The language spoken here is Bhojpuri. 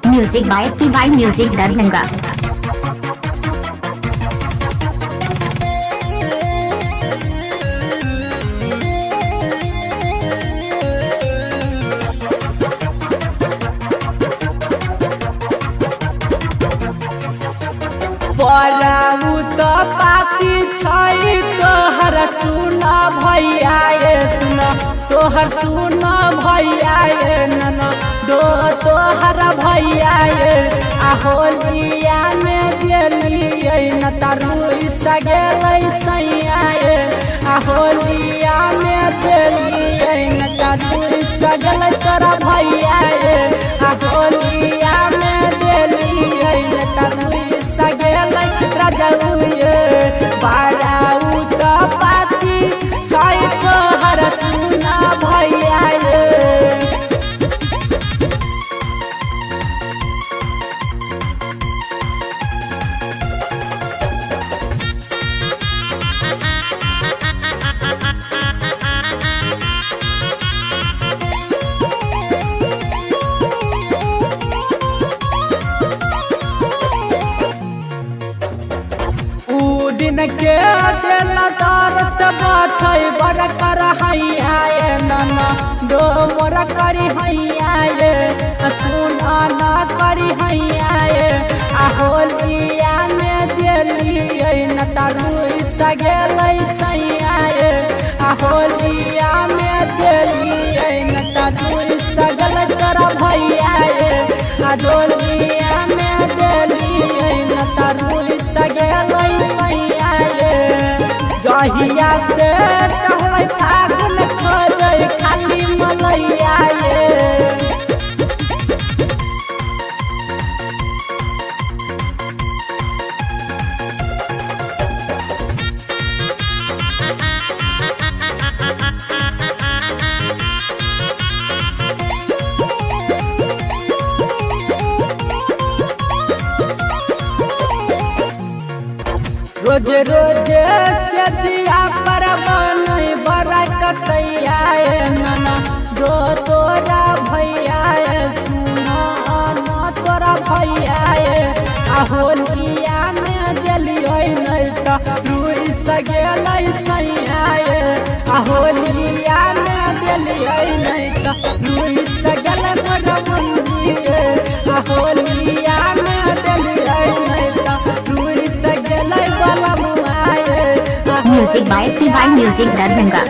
Music by PY music Darbhanga. बराऊ तो पाती छई तोहर सुना भैया ये सुना तोहर सुना भैया ये नना दो तोहर भैया ये होलिया में दिलिए न तारू सगेल सैया ये होलिया में दिलिए न तारू सगल तोरा भैया ये होलिया में दिलिए न तारू सगेल राजाउए बाराऊ तो पाती छई तोहर सुना भैया ये दिन के दिल तार चबाठै बर कर हैया ये नना दो मोर करी हैया ये सुना ना करी हैया ये होलिया में दिलिए न तारू सगेल सैया ये होलिया में दिलिए न तारू सगल तोरा भैया ये होलिया में दिलिए न तारू सगेल सैया ये जहिया से चढ़ै फागुन खोजै खाली मलैया ये रोज रोज से जिया पर बनै बड़ा कसैया नना दो तोरा भैया सुना ना तोरा भैया होलिया में दिलिए नहीं तो रुई सगेल सैया होलिया में दिलिए नहीं तो रुई सगल मोर मंजिए होलिया में दिलिए नहीं तो रुई सगल music by PY music Darbhanga.